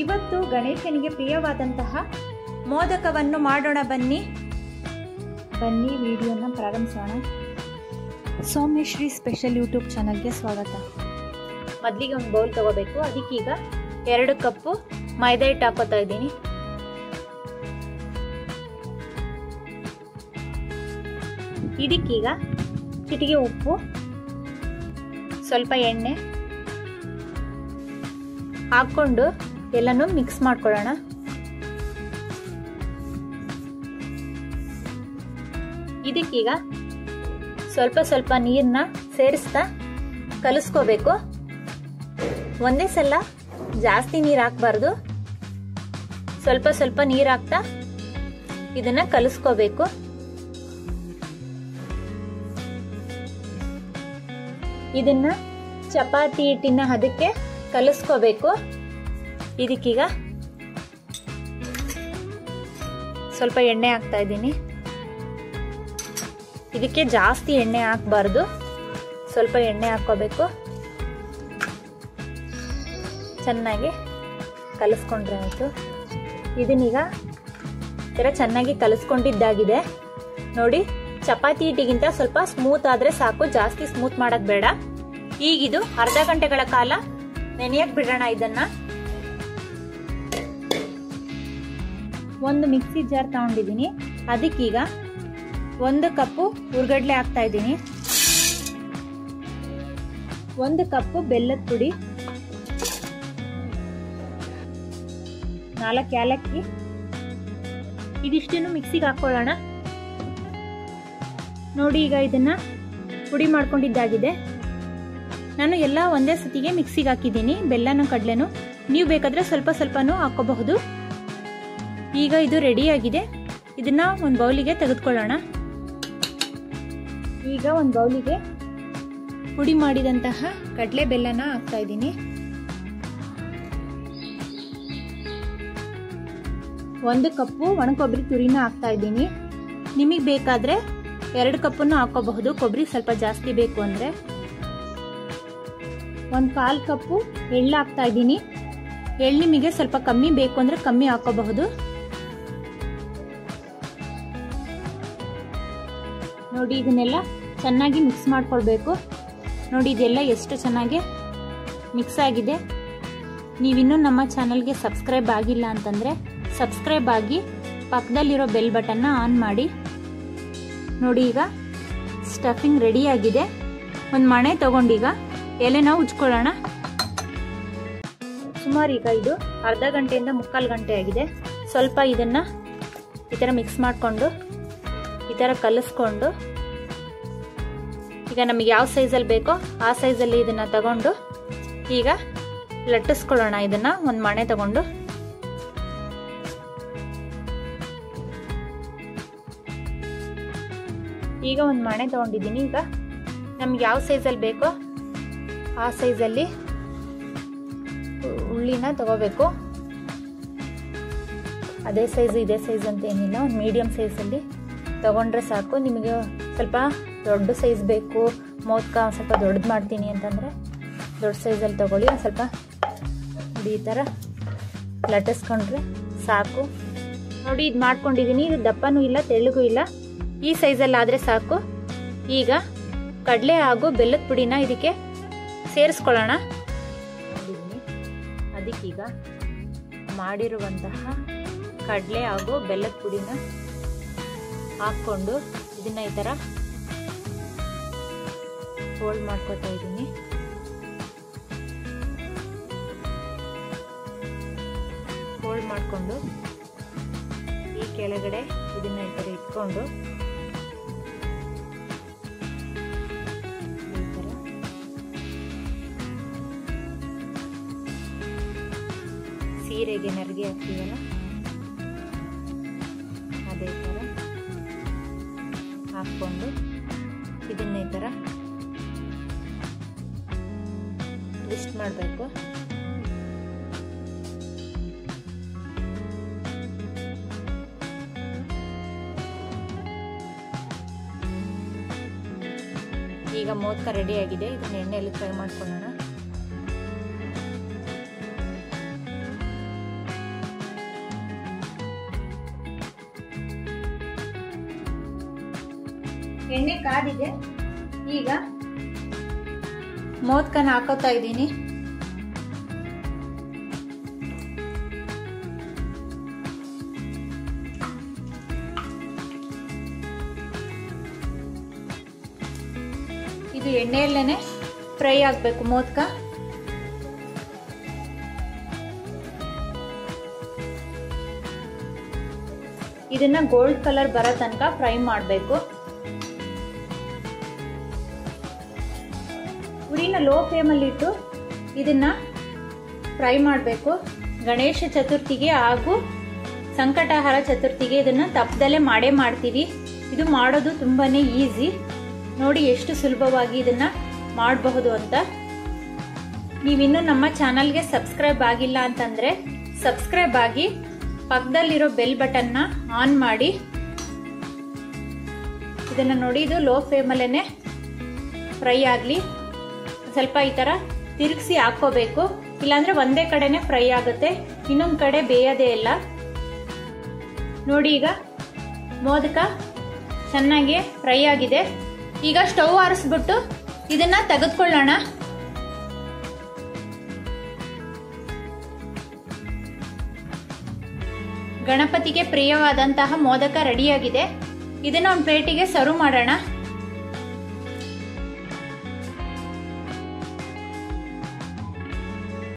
ಇವತ್ತು ಗಣೇಶನಿಗೆ ಪ್ರಿಯವಾದಂತಹ ಮೋದಕವನ್ನು ಮಾಡೋಣ. ಬನ್ನಿ ವಿಡಿಯೋನ ಪ್ರಾರಂಭಿಸೋಣ. ಸೌಮ್ಯಶ್ರೀ ಸ್ಪೆಷಲ್ ಯೂಟ್ಯೂಬ್ ಚಾನಲ್ಗೆ ಸ್ವಾಗತ. ಮೊದಲಿಗೆ ಒಂದು ಬೌಲ್ ತಗೋಬೇಕು. ಅದಕ್ಕೀಗ 2 ಕಪ್ಪು ಮೈದಾ ಹಿಟ್ಟು ಹಾಕೋತಾ ಇದ್ದೀನಿ. ಇದಕ್ಕೀಗ ಚಿಟಿಕೆ ಉಪ್ಪು, ಸ್ವಲ್ಪ ಎಣ್ಣೆ ಹಾಕೊಂಡು ಎಲ್ಲನೂ ಮಿಕ್ಸ್ ಮಾಡ್ಕೊಳ್ಳೋಣ. ಇದಕ್ಕೀಗ ಸ್ವಲ್ಪ ನೀರನ್ನ ಸೇರಿಸ್ತಾ ಕಲಿಸ್ಕೋಬೇಕು. ಒಂದೇ ಸಲ ಜಾಸ್ತಿ ನೀರು ಹಾಕಬಾರ್ದು. ಸ್ವಲ್ಪ ನೀರು ಹಾಕ್ತಾ ಇದನ್ನ ಕಲಿಸ್ಕೋಬೇಕು. ಇದನ್ನ ಚಪಾತಿ ಹಿಟ್ಟಿನ ಹದಕ್ಕೆ ಕಲಿಸ್ಕೋಬೇಕು. ಇದಕ್ಕೀಗ ಸ್ವಲ್ಪ ಎಣ್ಣೆ ಹಾಕ್ತಾ ಇದ್ದೀನಿ. ಇದಕ್ಕೆ ಜಾಸ್ತಿ ಎಣ್ಣೆ ಹಾಕಬಾರ್ದು, ಸ್ವಲ್ಪ ಎಣ್ಣೆ ಹಾಕೋಬೇಕು. ಚೆನ್ನಾಗಿ ಕಲಿಸ್ಕೊಂಡ್ರೆ ಆಯಿತು. ಇದನ್ನೀಗ ಚೆನ್ನಾಗಿ ಕಲಿಸ್ಕೊಂಡಿದ್ದಾಗಿದೆ ನೋಡಿ. ಚಪಾತಿ ಹಿಟ್ಟಿಗಿಂತ ಸ್ವಲ್ಪ ಸ್ಮೂತ್ ಆದ್ರೆ ಸಾಕು, ಜಾಸ್ತಿ ಸ್ಮೂತ್ ಮಾಡಕ್ ಬೇಡ. ಈಗಿದು ಅರ್ಧ ಗಂಟೆಗಳ ಕಾಲ ನೆನೆಯಕ್ ಬಿಡೋಣ. ಇದನ್ನ ಒಂದು ಮಿಕ್ಸಿ ಜಾರ್ ತಗೊಂಡಿದ್ದೀನಿ. ಅದಕ್ಕೀಗ 1 ಕಪ್ಪು ಹುರ್ಗಡ್ಲೆ ಹಾಕ್ತಾ ಇದ್ದೀನಿ, 1 ಕಪ್ಪು ಬೆಲ್ಲದ ಪುಡಿ, 4 ಏಲಕ್ಕಿ. ಇದಿಷ್ಟನ್ನು ಮಿಕ್ಸಿಗೆ ಹಾಕೊಳ್ಳೋಣ. ನೋಡಿ, ಈಗ ಇದನ್ನ ಪುಡಿ ಮಾಡ್ಕೊಂಡಿದ್ದಾಗಿದೆ. ನಾನು ಎಲ್ಲ ಒಂದೇ ಸತಿಗೆ ಮಿಕ್ಸಿಗೆ ಹಾಕಿದ್ದೀನಿ, ಬೆಲ್ಲನೂ ಕಡಲೆನೂ. ನೀವು ಬೇಕಾದ್ರೆ ಸ್ವಲ್ಪನೂ ಹಾಕೋಬಹುದು. ಈಗ ಇದು ರೆಡಿ ಆಗಿದೆ. ಇದನ್ನ ಒಂದು ಬೌಲಿಗೆ ತೆಗೆದುಕೊಳ್ಳೋಣ. ಈಗ ಒಂದು ಬೌಲಿಗೆ ಪುಡಿ ಮಾಡಿದಂತಹ ಕಡಲೆ ಬೆಲ್ಲನ ಹಾಕ್ತಾ ಇದ್ದೀನಿ. 1 ಕಪ್ಪು ಒಣಕೊಬ್ಬರಿ ತುರಿನ ಹಾಕ್ತಾ ಇದ್ದೀನಿ. ನಿಮಗೆ ಬೇಕಾದ್ರೆ 2 ಕಪ್ಪನ್ನು ಹಾಕೋಬಹುದು, ಕೊಬ್ಬರಿ ಸ್ವಲ್ಪ ಜಾಸ್ತಿ ಬೇಕು ಅಂದ್ರೆ. 1/4 ಕಪ್ಪು ಎಳ್ಳು ಹಾಕ್ತಾ ಇದ್ದೀನಿ. ಎಳ್ಳು ನಿಮಗೆ ಸ್ವಲ್ಪ ಕಮ್ಮಿ ಬೇಕು ಅಂದ್ರೆ ಕಮ್ಮಿ ಹಾಕೋಬಹುದು. ನೋಡಿ, ಇದನ್ನೆಲ್ಲ ಚೆನ್ನಾಗಿ ಮಿಕ್ಸ್ ಮಾಡ್ಕೊಳ್ಬೇಕು. ನೋಡಿ, ಇದೆಲ್ಲ ಎಷ್ಟು ಚೆನ್ನಾಗಿ ಮಿಕ್ಸ್ ಆಗಿದೆ. ನೀವಿನ್ನೂ ನಮ್ಮ ಚಾನಲ್ಗೆ ಸಬ್ಸ್ಕ್ರೈಬ್ ಆಗಿಲ್ಲ ಅಂತಂದ್ರೆ ಸಬ್ಸ್ಕ್ರೈಬ್ ಆಗಿ ಪಕ್ಕದಲ್ಲಿರೋ ಬೆಲ್ ಬಟನ್ನ ಆನ್ ಮಾಡಿ. ನೋಡಿ, ಈಗ ಸ್ಟಫಿಂಗ್ ರೆಡಿ ಆಗಿದೆ. ಒಂದು ಮಣೆ ತಗೊಂಡೀಗ ಎಲೆನ ಉಜ್ಕೊಳ್ಳೋಣ. ಸುಮಾರು ಈಗ ಇದು ಅರ್ಧ ಗಂಟೆಯಿಂದ 3/4 ಗಂಟೆ ಆಗಿದೆ. ಸ್ವಲ್ಪ ಇದನ್ನ ಈ ಥರ ಮಿಕ್ಸ್ ಮಾಡಿಕೊಂಡು ಈ ಥರ ಕಲಿಸ್ಕೊಂಡು, ಈಗ ನಮಗೆ ಯಾವ ಸೈಜಲ್ಲಿ ಬೇಕೋ ಆ ಸೈಜಲ್ಲಿ ಇದನ್ನ ತಗೊಂಡು ಈಗ ಲಟ್ಟಿಸ್ಕೊಳ್ಳೋಣ. ಇದನ್ನ ಒಂದು ಮಣೆ ತಗೊಂಡು ಈಗ ಒಂದು ಮಣೆ ತಗೊಂಡಿದ್ದೀನಿ. ಈಗ ನಮ್ಗೆ ಯಾವ ಸೈಜಲ್ಲಿ ಬೇಕೋ ಆ ಸೈಜಲ್ಲಿ ಉಳ್ಳಿನ ತಗೋಬೇಕು. ಅದೇ ಸೈಜ್ ಇದೇ ಸೈಜ್ ಅಂತ ಏನಿಲ್ಲ, ಒಂದು ಮೀಡಿಯಂ ಸೈಜಲ್ಲಿ ತಗೊಂಡ್ರೆ ಸಾಕು. ನಿಮಗೆ ಸ್ವಲ್ಪ ದೊಡ್ಡ ಸೈಜ್ ಬೇಕು, ಮೋದಕ ಸ್ವಲ್ಪ ದೊಡ್ಡದು ಮಾಡ್ತೀನಿ ಅಂತಂದರೆ ದೊಡ್ಡ ಸೈಜಲ್ಲಿ ತಗೊಳ್ಳಿ. ಒಂದು ಸ್ವಲ್ಪ ಈ ಥರ ಲಟ್ಟಿಸ್ಕೊಂಡ್ರೆ ಸಾಕು. ನೋಡಿ, ಇದು ಮಾಡ್ಕೊಂಡಿದ್ದೀನಿ. ಇದು ದಪ್ಪನೂ ಇಲ್ಲ ತೆಳ್ಳಗೂ ಇಲ್ಲ, ಈ ಸೈಜಲ್ಲಿ ಆದರೆ ಸಾಕು. ಈಗ ಕಡಲೆ ಹಾಗೂ ಬೆಲ್ಲದ ಪುಡಿನ ಇದಕ್ಕೆ ಸೇರಿಸ್ಕೊಳ್ಳೋಣ. ಅದಕ್ಕೀಗ ಮಾಡಿರುವಂತಹ ಕಡಲೆ ಹಾಗೂ ಬೆಲ್ಲದ ಪುಡಿನ ಹಾಕ್ಕೊಂಡು ಇದನ್ನ ಈ ಥರ ಫೋಲ್ಡ್ ಮಾಡ್ಕೊತಾ ಇದ್ದೀನಿ. ಫೋಲ್ಡ್ ಮಾಡಿಕೊಂಡು ಈ ಕೆಳಗಡೆ ಇದನ್ನ ಈ ಥರ ಇಟ್ಕೊಂಡು ಸೀರೆಗೆ ನೆರಿಗೆ ಹಾಕ್ತೀವಲ್ಲ ಅದೇ ಥರ ಹಾಕ್ಕೊಂಡು ಇದನ್ನ ಈ ಥರ ಟ್ವಿಸ್ಟ್ ಮಾಡಬೇಕು. ಈಗ ಮೋದಕ ರೆಡಿ ಆಗಿದೆ. ಇದನ್ನ ಎಣ್ಣೆಯಲ್ಲಿ ಫ್ರೈ ಮಾಡ್ಕೊಳ್ಳೋಣ. ಎಣ್ಣೆ ಕಾದಿದೆ. ಈಗ ಮೋದಕನ ಹಾಕೋತಾ ಇದ್ದೀನಿ. ಇದು ಎಣ್ಣೆಯಲ್ಲೇನೆ ಫ್ರೈ ಆಗಬೇಕು ಮೋದಕ. ಇದನ್ನ ಗೋಲ್ಡ್ ಕಲರ್ ಬರೋ ತನಕ ಫ್ರೈ ಮಾಡಬೇಕು. ಉರಿನ ಲೋ ಫ್ಲೇಮಲ್ಲಿ ಇಟ್ಟು ಇದನ್ನ ಫ್ರೈ ಮಾಡಬೇಕು. ಗಣೇಶ ಚತುರ್ಥಿಗೆ ಹಾಗೂ ಸಂಕಟಹಾರ ಚತುರ್ಥಿಗೆ ಇದನ್ನ ತಪ್ಪದಲ್ಲೇ ಮಾಡೇ ಮಾಡ್ತೀವಿ. ಇದು ಮಾಡೋದು ತುಂಬಾನೇ ಈಸಿ. ನೋಡಿ ಎಷ್ಟು ಸುಲಭವಾಗಿ ಇದನ್ನ ಮಾಡಬಹುದು ಅಂತ. ನೀವಿನ್ನೂ ನಮ್ಮ ಚಾನಲ್ಗೆ ಸಬ್ಸ್ಕ್ರೈಬ್ ಆಗಿಲ್ಲ ಅಂತಂದ್ರೆ ಸಬ್ಸ್ಕ್ರೈಬ್ ಆಗಿ, ಪಕ್ಕದಲ್ಲಿರೋ ಬೆಲ್ ಬಟನ್ನ ಆನ್ ಮಾಡಿ. ಇದನ್ನ ನೋಡಿ, ಇದು ಲೋ ಫ್ಲೇಮಲ್ಲೇನೆ ಫ್ರೈ ಆಗಲಿ. ಸ್ವಲ್ಪ ಈ ತರ ತಿರುಗಿಸಿ ಹಾಕೋಬೇಕು, ಇಲ್ಲಾಂದ್ರೆ ಒಂದೇ ಕಡೆನೆ ಫ್ರೈ ಆಗುತ್ತೆ, ಇನ್ನೊಂದು ಕಡೆ ಬೇಯೋದೇ ಇಲ್ಲ. ನೋಡಿ ಈಗ ಮೋದಕ ಚೆನ್ನಾಗಿ ಫ್ರೈ ಆಗಿದೆ. ಈಗ ಸ್ಟವ್ ಆರಿಸ್ಬಿಟ್ಟು ಇದನ್ನ ತೆಗೆದುಕೊಳ್ಳೋಣ. ಗಣಪತಿಗೆ ಪ್ರಿಯವಾದಂತಹ ಮೋದಕ ರೆಡಿಯಾಗಿದೆ. ಇದನ್ನ ಒಂದು ಪ್ಲೇಟಿಗೆ ಸರ್ವ್ ಮಾಡೋಣ.